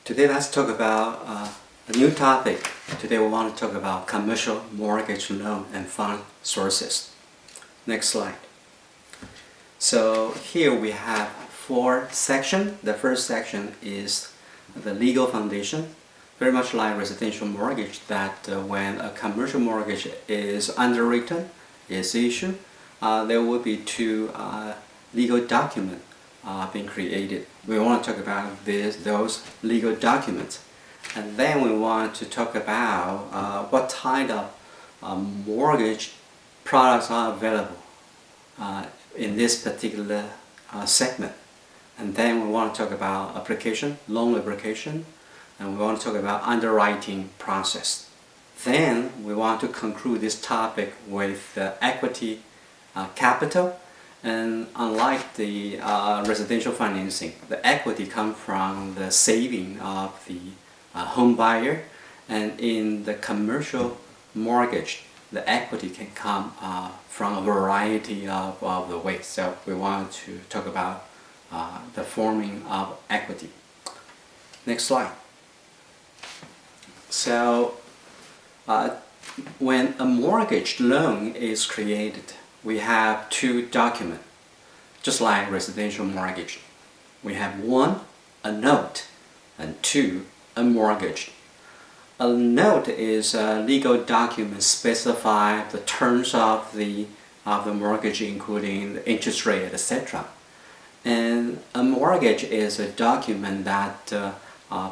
Today let's talk about a new topic. Today we want to talk about commercial mortgage loan and fund sources. Next slide. So here we have 4 sections. The first section is the legal foundation. Very much like residential mortgage, that when a commercial mortgage is underwritten, is issued, there will be 2 legal documents being created. We want to talk about those legal documents, and then we want to talk about what kind of mortgage products are available in this particular segment. And then we want to talk about loan application, and we want to talk about underwriting process. Then we want to conclude this topic with equity capital. And unlike the residential financing, the equity comes from the saving of the home buyer, and in the commercial mortgage, the equity can come from a variety of the ways. So we want to talk about the forming of equity. Next slide. So when a mortgage loan is created, we have 2 documents, just like residential mortgage. We have 1, a note, and 2, a mortgage. A note is a legal document specify the terms of the mortgage, including the interest rate, etc. And a mortgage is a document that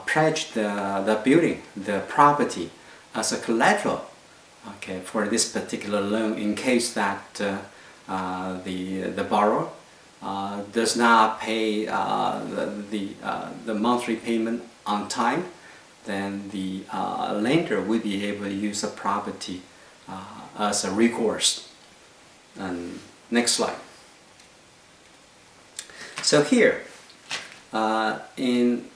pledges the building, the property, as a collateral, okay, for this particular loan, in case that the borrower does not pay the monthly payment on time, then the lender will be able to use the property as a recourse. And next slide. So here, in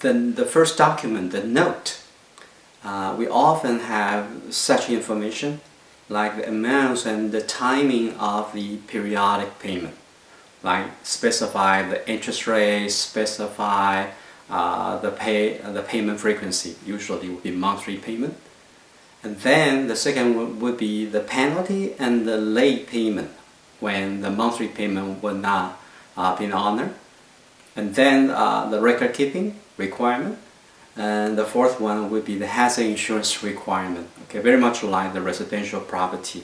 the first document, the note, we often have such information like the amounts and the timing of the periodic payment, like specify the interest rate, specify the payment frequency, usually would be monthly payment. And then the second would be the penalty and the late payment when the monthly payment will not be honored. And then the record keeping requirement. And the fourth one would be the hazard insurance requirement. Okay, very much like the residential property.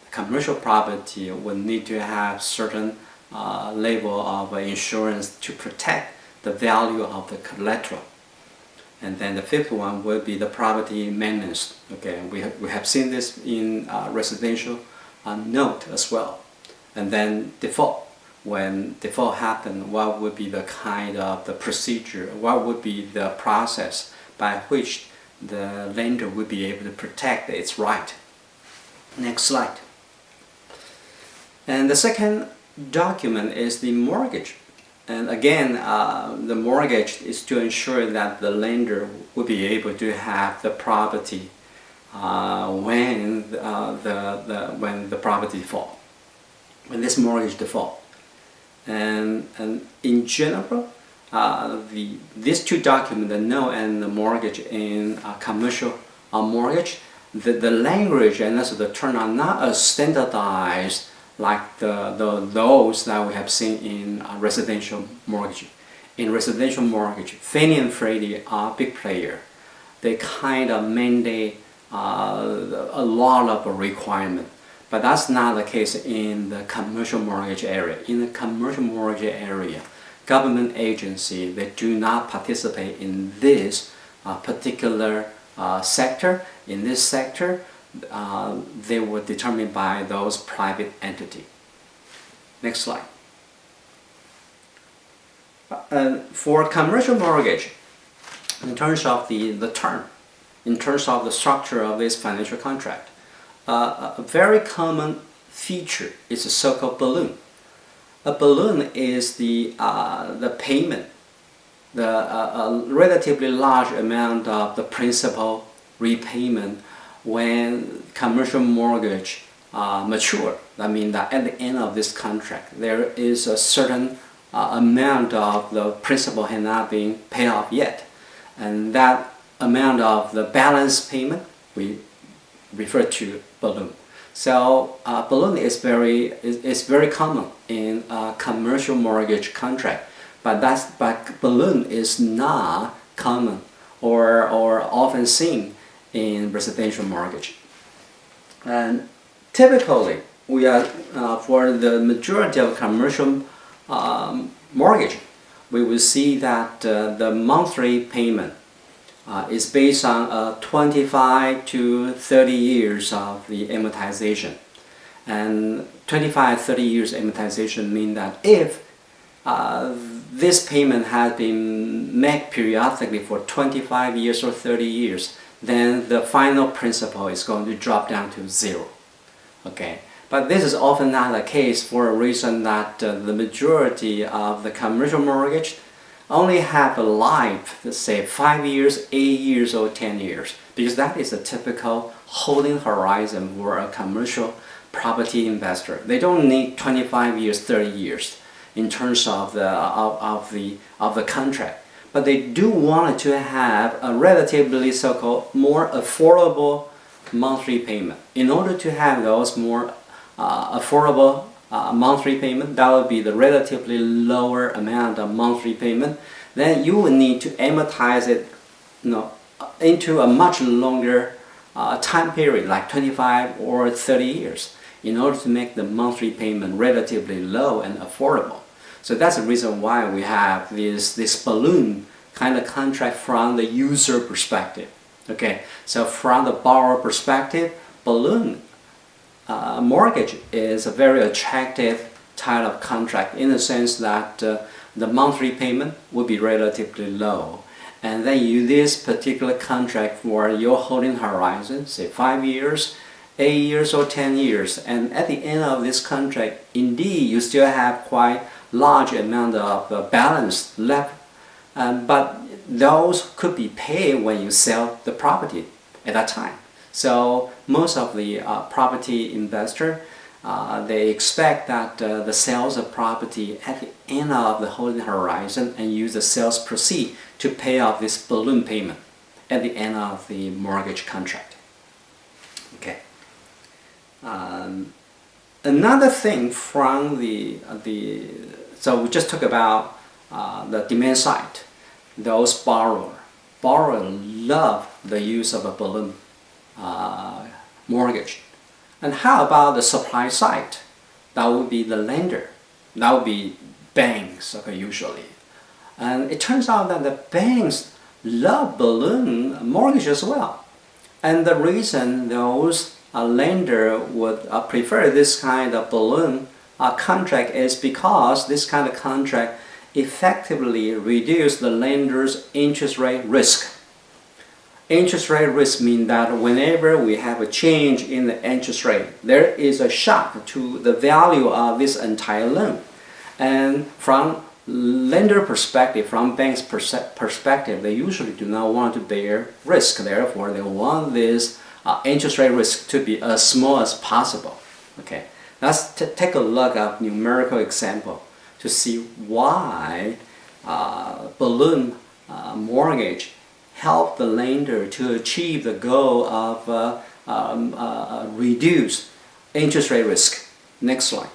The commercial property will need to have certain level of insurance to protect the value of the collateral. And then the fifth one would be the property maintenance. Okay, we have seen this in residential note as well. And then default. When default happens, what would be the kind of the procedure, what would be the process by which the lender would be able to protect its right. Next slide. And the second document is the mortgage. And again, the mortgage is to ensure that the lender would be able to have the property when the property default, when this mortgage default. And in general, these 2 documents, the note and the mortgage, in commercial mortgage, the language and also the term are not as standardized like those that we have seen in residential mortgage. In residential mortgage, Fannie and Freddie are big player. They kind of mandate a lot of requirements. But that's not the case in the commercial mortgage area. In the commercial mortgage area, government agency, they do not participate in this particular sector. In this sector, they were determined by those private entities. Next slide. For commercial mortgage, in terms of the term, in terms of the structure of this financial contract, a very common feature is a so-called balloon. A balloon is the payment, a relatively large amount of the principal repayment when commercial mortgage mature. That means that at the end of this contract, there is a certain amount of the principal has not been paid off yet. and that amount of the balance payment we refer to balloon. So balloon is very common in a commercial mortgage contract, but balloon is not common or often seen in residential mortgage. And typically, we are for the majority of commercial mortgage, we will see that the monthly payment is based on 25 to 30 years of the amortization. And 25-30 years amortization mean that if this payment has been made periodically for 25 years or 30 years, then the final principal is going to drop down to zero. Okay, but this is often not the case for a reason that the majority of the commercial mortgage only have a life, let's say 5 years, 8 years, or 10 years, because that is a typical holding horizon for a commercial property investor. They don't need 25 years, 30 years in terms of the contract, but they do want to have a relatively so-called more affordable monthly payment. In order to have those more affordable monthly payment, that would be the relatively lower amount of monthly payment, then you will need to amortize it, into a much longer time period, like 25 or 30 years, in order to make the monthly payment relatively low and affordable. So that's the reason why we have this balloon kind of contract from the user perspective. Okay, so from the borrower perspective, balloon mortgage is a very attractive type of contract in the sense that the monthly payment will be relatively low. And then you use this particular contract for your holding horizon, say 5 years, 8 years, or 10 years. And at the end of this contract, indeed, you still have quite large amount of balance left, but those could be paid when you sell the property at that time. So most of the property investor, they expect that the sales of property at the end of the holding horizon and use the sales proceed to pay off this balloon payment at the end of the mortgage contract. Okay. Another thing from so we just talked about the demand side. Those borrowers love the use of a balloon mortgage. And how about the supply side? That would be the lender. That would be banks, okay, usually. And it turns out that the banks love balloon mortgage as well. And the reason those lender would prefer this kind of balloon contract is because this kind of contract effectively reduces the lender's interest rate risk. Interest rate risk means that whenever we have a change in the interest rate, there is a shock to the value of this entire loan. And from lender perspective, from bank's perspective, they usually do not want to bear risk. Therefore, they want this interest rate risk to be as small as possible. Okay, let's take a look at numerical example to see why balloon mortgage help the lender to achieve the goal of reduce interest rate risk. Next slide.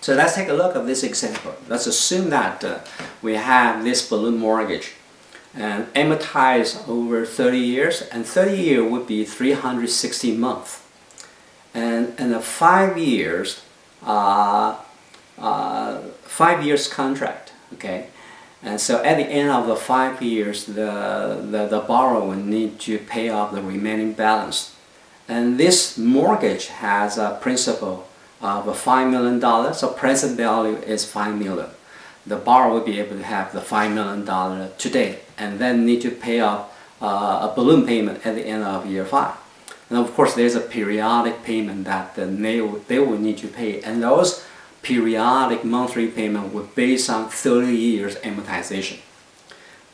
So let's take a look at this example. Let's assume that we have this balloon mortgage and amortize over 30 years, and 30 years would be 360 months. And the 5 years, 5 years contract, okay? And so at the end of the 5 years, the borrower will need to pay off the remaining balance. And this mortgage has a principal of $5 million, so present value is $5 million. The borrower will be able to have the $5 million today and then need to pay off a balloon payment at the end of year 5. And of course, there's a periodic payment that they will need to pay, and those periodic monthly payment were based on 30 years amortization.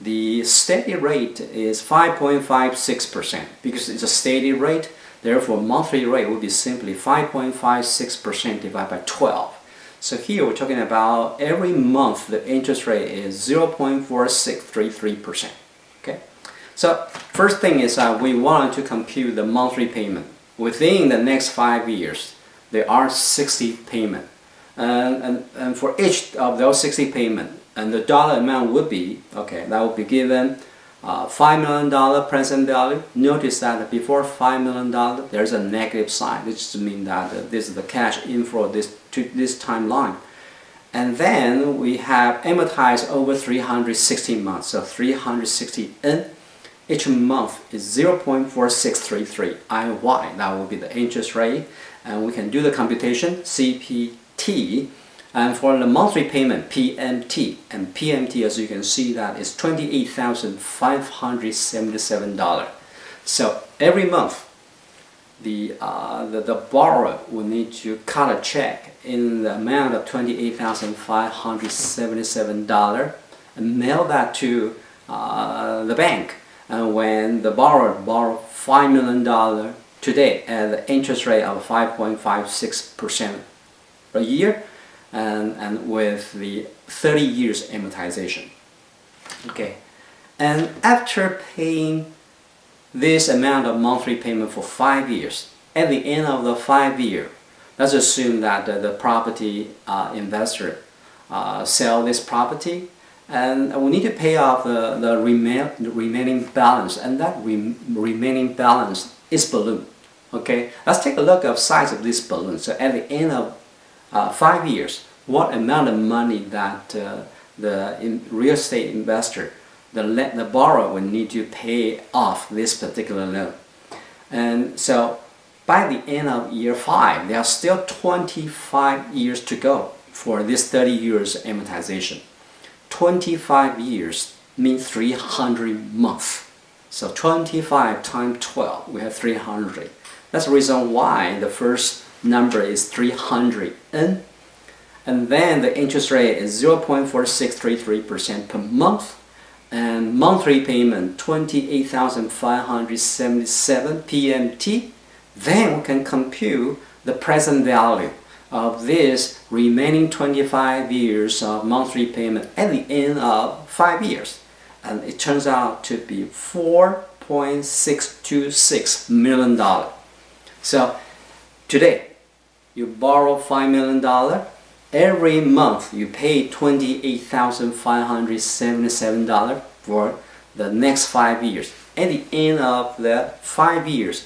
The steady rate is 5.56% because it's a steady rate. Therefore, monthly rate would be simply 5.56% divided by 12. So here we're talking about every month the interest rate is 0.4633%. So first thing is we want to compute the monthly payment. Within the next 5 years, there are 60 payments. And for each of those 60 payments, and the dollar amount would be, okay, that would be given $5 million present value. Notice that before $5 million, there's a negative sign, which means that this is the cash inflow to this timeline. And then we have amortized over 360 months, so 360 N. Each month is 0.4633 IY. That will be the interest rate, and we can do the computation CPT. And for the monthly payment, PMT, and PMT, as you can see, that is $28,577. So every month, the borrower will need to cut a check in the amount of $28,577 and mail that to the bank. And when the borrower borrows $5 million today at the interest rate of 5.56% a year, and with the 30 years amortization. Okay, and after paying this amount of monthly payment for 5 years, at the end of the 5 year, let's assume that the property investor sell this property, and we need to pay off the remaining balance, and that remaining balance is balloon. Okay, let's take a look at the size of this balloon. So at the end of 5 years, what amount of money that the real estate investor, the borrower, will need to pay off this particular loan. And so by the end of year 5, there are still 25 years to go for this 30 years amortization. 25 years means 300 months. So 25 times 12, we have 300. That's the reason why the first number is 300 N, and then the interest rate is 0.4633% per month, and monthly payment 28,577 PMT. Then we can compute the present value of this remaining 25 years of monthly payment at the end of 5 years, and it turns out to be $4.626 million. So today, you borrow $5 million, every month you pay $28,577 for the next 5 years. At the end of the 5 years,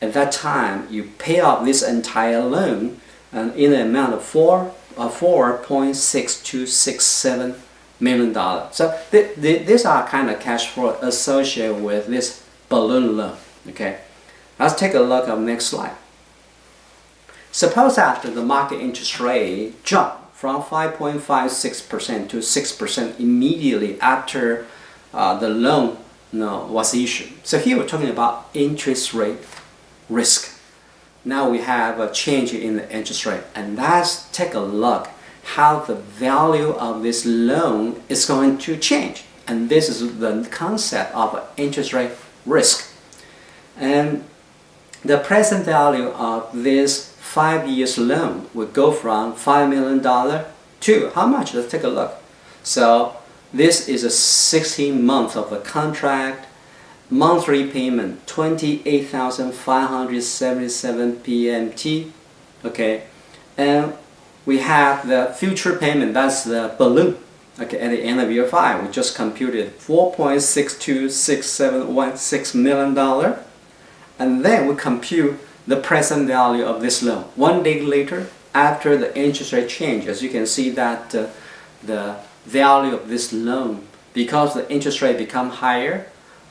at that time, you pay off this entire loan and in the amount of $4.6267 million. So these are kind of cash flow associated with this balloon loan. Okay, let's take a look at the next slide. Suppose after the market interest rate jumped from 5.56% to 6% immediately after the loan was issued. So here we're talking about interest rate risk. Now we have a change in the interest rate, and let's take a look how the value of this loan is going to change. And this is the concept of interest rate risk. And the present value of this 5 years loan would go from $5 million to how much? Let's take a look. So this is a 16 month of a contract. Monthly payment 28,577 PMT. Okay, and we have the future payment, that's the balloon. Okay, at the end of year 5, we just computed $4.626716 million, and then we compute the present value of this loan. 1 day later, after the interest rate change, as you can see that the value of this loan, because the interest rate become higher,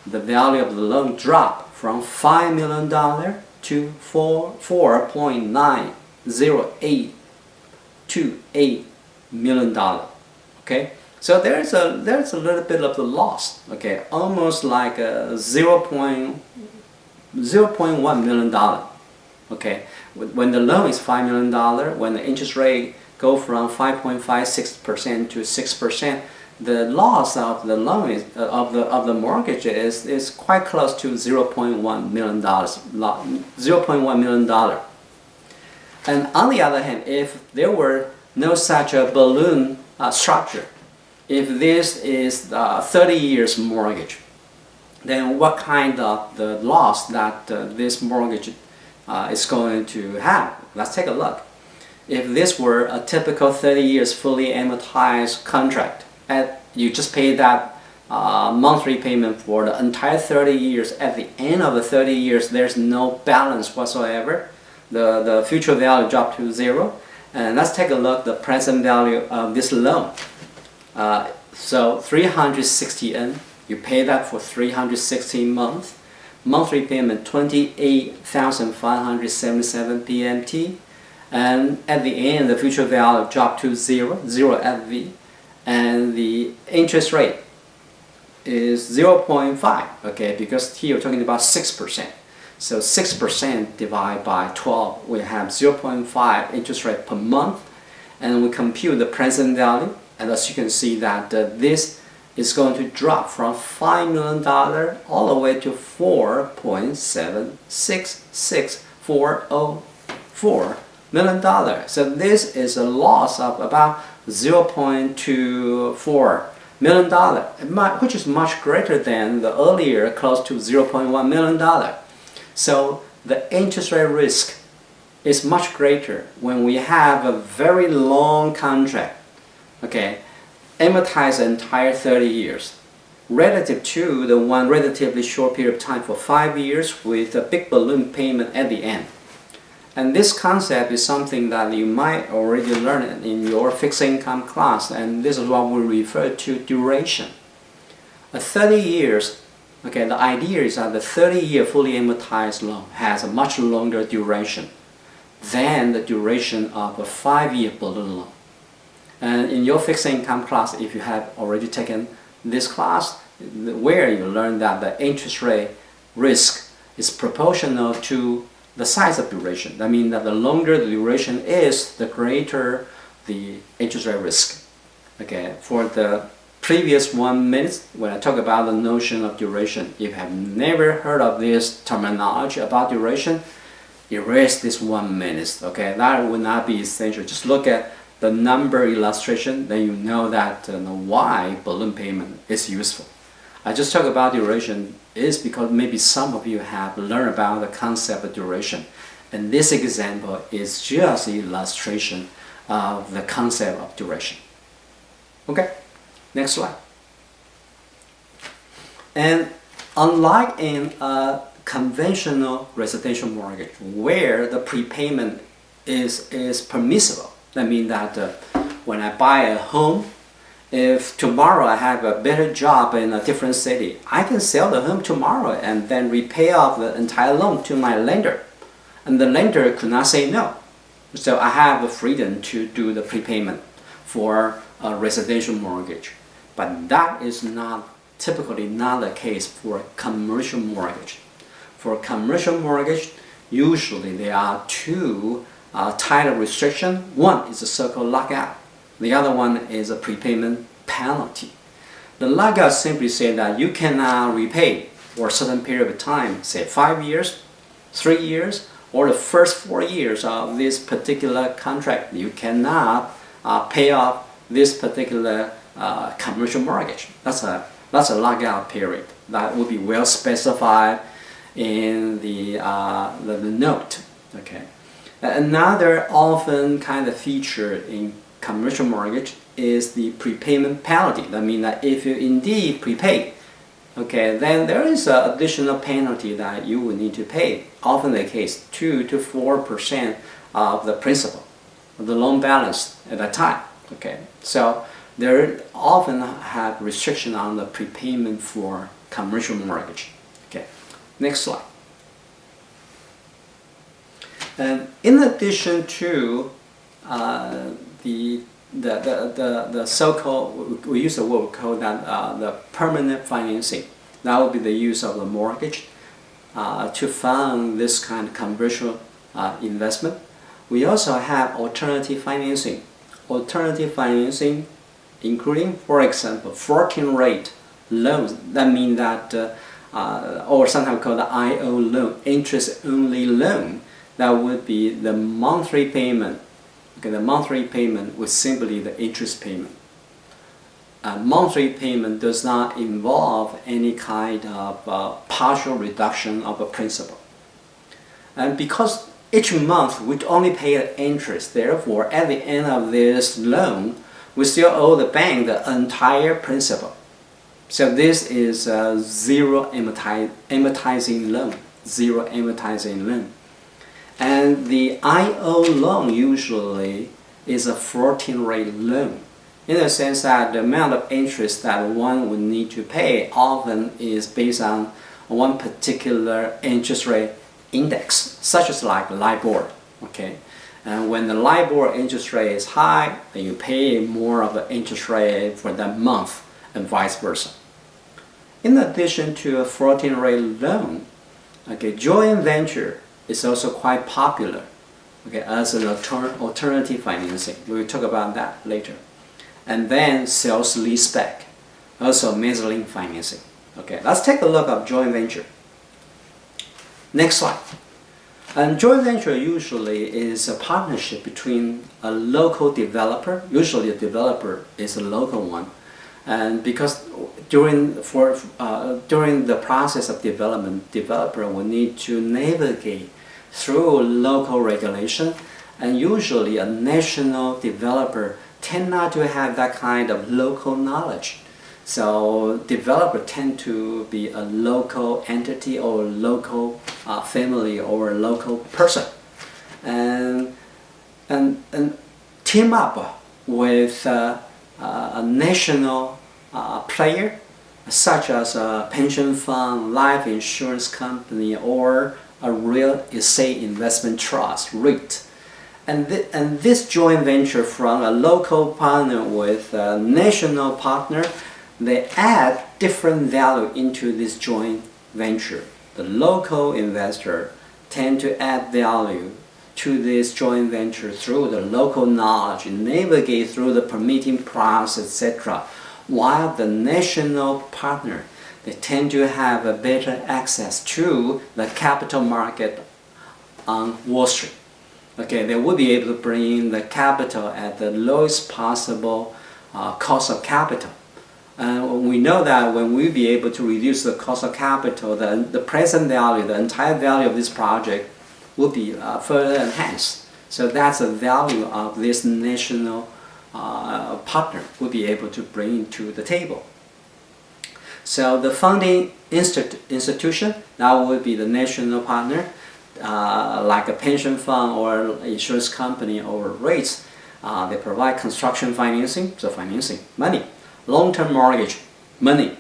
the value of the loan dropped from $5 million to $4.90828 million. Okay, so there's a little bit of the loss. Okay, almost like a $0.1 million. Okay, when the loan is $5 million, when the interest rate go from 5.56% to 6%, the loss of the loan is, of the mortgage is quite close to $0.1 million. $0.1 million. And on the other hand, if there were no such a balloon structure, if this is 30 years mortgage, then what kind of the loss that this mortgage is going to have. Let's take a look. If this were a typical 30 years fully amortized contract, and you just pay that monthly payment for the entire 30 years, at the end of the 30 years there's no balance whatsoever. The future value dropped to zero. And let's take a look at the present value of this loan. So 360 N, you pay that for 360 months. Monthly payment 28,577 PMT. And at the end, the future value dropped to zero FV. And the interest rate is 0.5, okay, because here we're talking about 6%. So 6% divided by 12, we have 0.5 interest rate per month, and we compute the present value, and as you can see that this is going to drop from $5 million all the way to $4.766404 million. So this is a loss of about $0.24 million, which is much greater than the earlier close to $0.1 million. So the interest rate risk is much greater when we have a very long contract, okay, amortize the entire 30 years, relative to the one relatively short period of time for 5 years with a big balloon payment at the end. And this concept is something that you might already learn in your fixed income class, and this is what we refer to duration. A 30 years, okay, the idea is that the 30-year fully amortized loan has a much longer duration than the duration of a 5-year balloon loan. And in your fixed income class, if you have already taken this class, where you learn that the interest rate risk is proportional to the size of duration. That means that the longer the duration is, the greater the interest rate risk. Okay, for the previous 1 minute, when I talk about the notion of duration, if you have never heard of this terminology about duration, erase this 1 minute. Okay, that would not be essential. Just look at the number illustration, then you know that why balloon payment is useful. I just talk about duration is because maybe some of you have learned about the concept of duration, and this example is just an illustration of the concept of duration. Okay, next slide. And unlike in a conventional residential mortgage where the prepayment is permissible, that means that when I buy a home, if tomorrow I have a better job in a different city, I can sell the home tomorrow and then repay off the entire loan to my lender. And the lender could not say no. So I have the freedom to do the prepayment for a residential mortgage. But that is typically not the case for a commercial mortgage. For a commercial mortgage, usually there are two title restrictions. One is a so-called lockout. The other one is a prepayment penalty. The lockout simply says that you cannot repay for a certain period of time, say 5 years, 3 years, or the first 4 years of this particular contract. You cannot pay off this particular commercial mortgage. That's a lockout period. That will be well specified in the note. Okay. Another often kind of feature in commercial mortgage is the prepayment penalty. That means that if you indeed prepay, okay, then there is an additional penalty that you will need to pay. Often the case, 2 to 4% of the principal, of the loan balance at that time. Okay, so there often have restriction on the prepayment for commercial mortgage. Okay, next slide. And in addition to the so-called, we use the word we call that the permanent financing. That would be the use of the mortgage to fund this kind of commercial investment. We also have alternative financing. Alternative financing including, for example, floating rate loans. That means that, or sometimes called the IO loan, interest only loan. That would be the monthly payment. Okay, the monthly payment was simply the interest payment. monthly payment does not involve any kind of partial reduction of a principal. And because each month we only pay the interest, therefore at the end of this loan, we still owe the bank the entire principal. So this is a zero amortizing loan, zero amortizing loan. And the IO loan usually is a floating rate loan, in the sense that the amount of interest that one would need to pay often is based on one particular interest rate index, such as like LIBOR. Okay, and when the LIBOR interest rate is high, then you pay more of the interest rate for that month, and vice versa. In addition to a floating rate loan, okay, joint venture is also quite popular, okay, as an alternative financing. We'll talk about that later. And then sales leaseback, also mezzanine financing. Okay, let's take a look at joint venture. Next slide. And joint venture usually is a partnership between a local developer. Usually a developer is a local one, and because during the process of development, developer will need to navigate through local regulation, and usually a national developer tend not to have that kind of local knowledge. So developers tend to be a local entity or local family or a local person, and team up with a national player, such as a pension fund, life insurance company, or a real estate investment trust, REIT. And this joint venture from a local partner with a national partner, they add different value into this joint venture. The local investor tend to add value to this joint venture through the local knowledge, navigate through the permitting process, etc. While the national partner, they tend to have a better access to the capital market on Wall Street. Okay, they will be able to bring in the capital at the lowest possible cost of capital. And we know that when we be able to reduce the cost of capital, the present value, the entire value of this project will be further enhanced. So that's the value of this national partner will be able to bring to the table. So the funding institution, that would be the national partner, like a pension fund or insurance company or REITs. They provide construction financing, so financing, money. Long-term mortgage, money.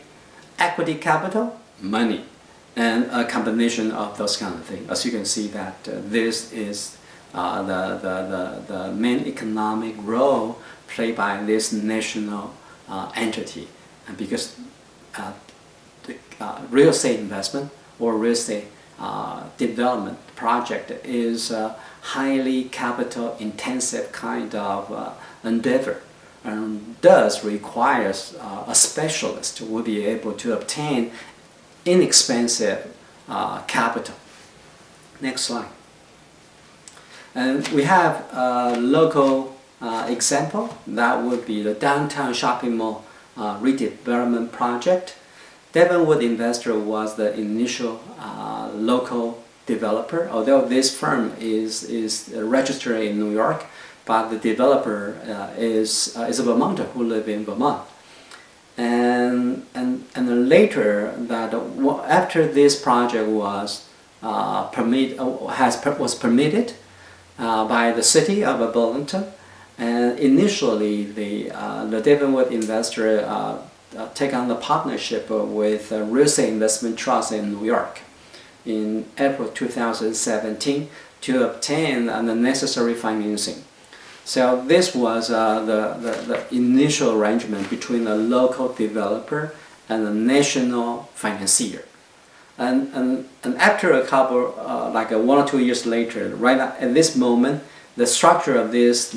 Equity capital, money. And a combination of those kind of things. As you can see that this is the main economic role played by this national entity. And because the real estate investment or real estate development project is a highly capital intensive kind of endeavor, and thus requires a specialist who will be able to obtain inexpensive capital. Next slide. And we have a local example. That would be the downtown shopping mall redevelopment project. Devonwood Investor was the initial local developer, although this firm is registered in New York, but the developer is a Vermonter who lives in Vermont. And later, that after this project was permitted by the city of Burlington, and initially the Devonwood Investor take on the partnership with a real estate investment trust in New York in April 2017 to obtain the necessary financing. So this was the initial arrangement between a local developer and a national financier. And after a couple, like 1 or 2 years later, right at this moment, the structure of this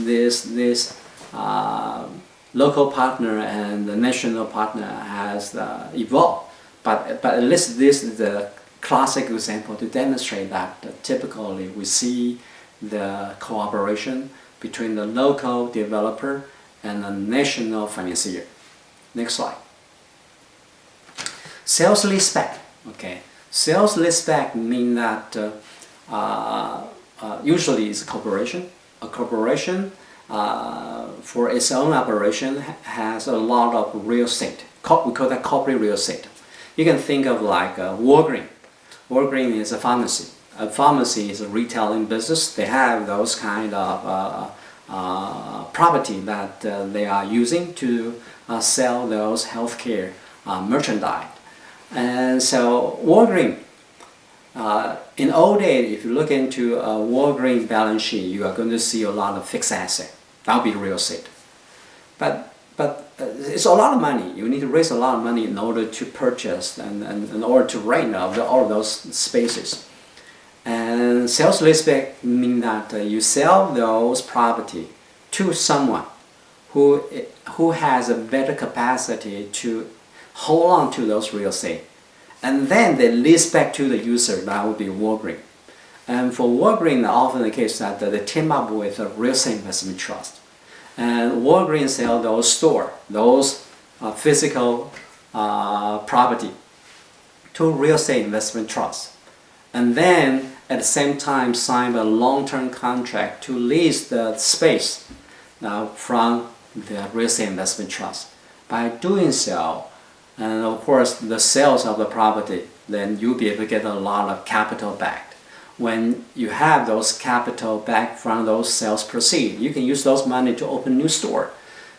local partner and the national partner has evolved. But at least this is the classic example to demonstrate that typically we see the cooperation between the local developer and the national financier. Next slide. Sales leaseback. Okay, sales leaseback mean that usually it's a corporation. A corporation for its own operation has a lot of real estate. We call that corporate real estate. You can think of like Walgreens. Walgreens is a pharmacy. A pharmacy is a retailing business. They have those kind of property that they are using to sell those healthcare merchandise. And so Walgreens, in old days, if you look into a Walgreens balance sheet, you are going to see a lot of fixed asset. That'll be real estate. But it's a lot of money. You need to raise a lot of money in order to purchase and in order to rent all of those spaces. And sales leaseback mean that you sell those property to someone who has a better capacity to hold on to those real estate, and then they lease back to the user. That would be Walgreens. And for Walgreens, often the case that they team up with a real estate investment trust, and Walgreens sell those physical property to real estate investment trust, and then at the same time sign a long-term contract to lease the space from the real estate investment trust. By doing so, and of course the sales of the property, then you'll be able to get a lot of capital back. When you have those capital back from those sales proceeds, you can use those money to open new store.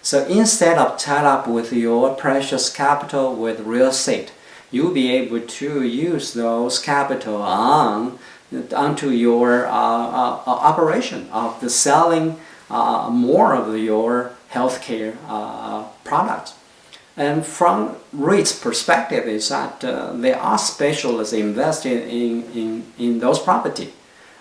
So instead of tied up with your precious capital with real estate, you'll be able to use those capital onto your operation of the selling more of your healthcare products. And from REIT's perspective is that they are specialists investing in those property.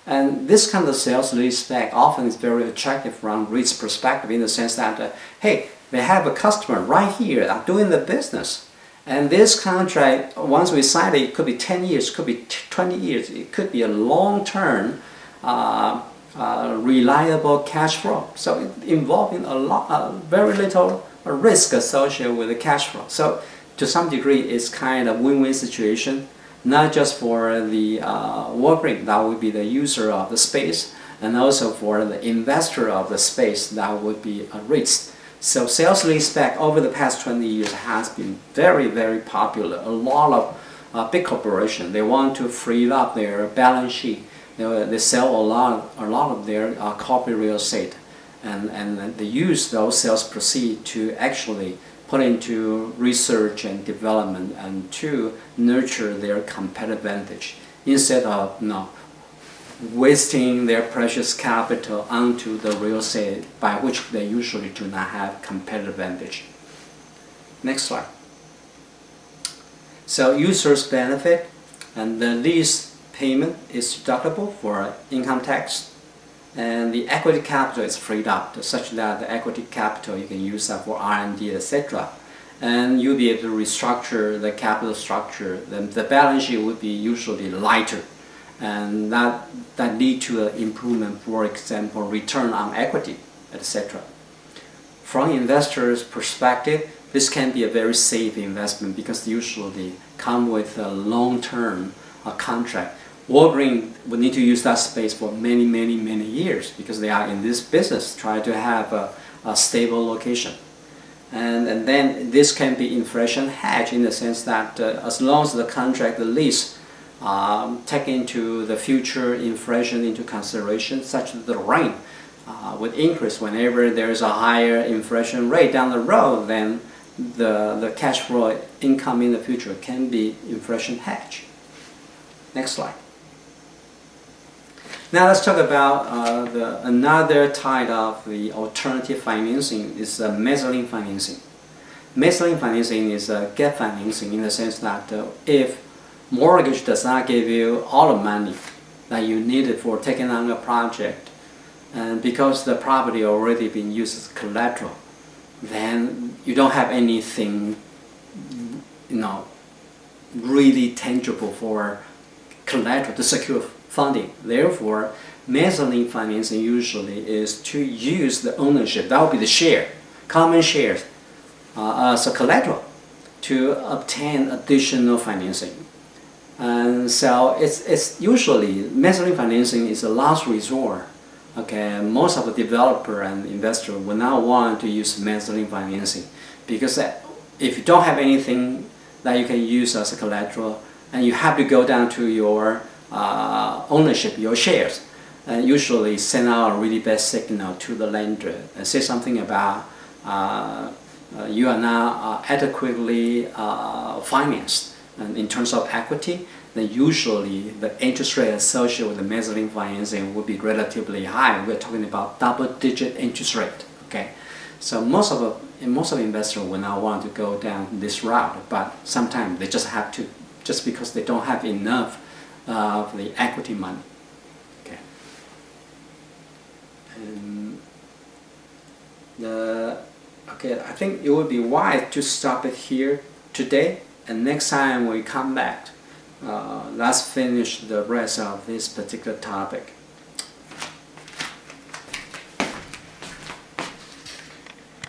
And this kind of sales leaseback often is very attractive from REIT's perspective in the sense that, hey, they have a customer right here doing the business. And this contract, once we sign it, it could be 10 years, could be 20 years, it could be a long-term reliable cash flow. So it involving very little risk associated with the cash flow. So to some degree, it's kind of win-win situation, not just for the Walgreens, that would be the user of the space, and also for the investor of the space, that would be a REIT. So sales leaseback over the past 20 years has been very, very popular. A lot of big corporations, they want to free up their balance sheet. They sell a lot of their corporate real estate, and they use those sales proceeds to actually put into research and development and to nurture their competitive advantage instead of wasting their precious capital onto the real estate, by which they usually do not have competitive advantage. Next slide. So users benefit, and the lease payment is deductible for income tax, and the equity capital is freed up such that the equity capital you can use that for R&D, etc. And you'll be able to restructure the capital structure. Then the balance sheet would be usually lighter, and that lead to an improvement, for example, return on equity, etc. From investors' perspective, this can be a very safe investment because usually come with a long-term contract. Walgreens would need to use that space for many years because they are in this business, try to have a stable location. And then this can be inflation hedge in the sense that as long as the contract, the lease, take into the future inflation into consideration, such that the rent would increase whenever there is a higher inflation rate down the road, then the cash flow income in the future can be inflation hedge. Next slide. Now let's talk about another type of the alternative financing is mezzanine financing. Mezzanine financing is a gap financing in the sense that if mortgage does not give you all the money that you needed for taking on a project, and because the property already been used as collateral, then you don't have anything, really tangible for collateral to secure funding. Therefore, mezzanine financing usually is to use the ownership, that would be the share, common shares, as a collateral to obtain additional financing. And so it's usually mezzanine financing is a last resort. Okay, most of the developer and investor will not want to use mezzanine financing because if you don't have anything that you can use as a collateral, and you have to go down to your ownership, your shares, and usually send out a really bad signal to the lender and say something about you are now adequately financed, and in terms of equity, then usually the interest rate associated with the mezzanine financing would be relatively high. We're talking about double-digit interest rate. Okay, so most of investors will not want to go down this route, but sometimes they just have to, just because they don't have enough of the equity money. Okay, and okay, I think it would be wise to stop it here today, and next time we come back, let's finish the rest of this particular topic.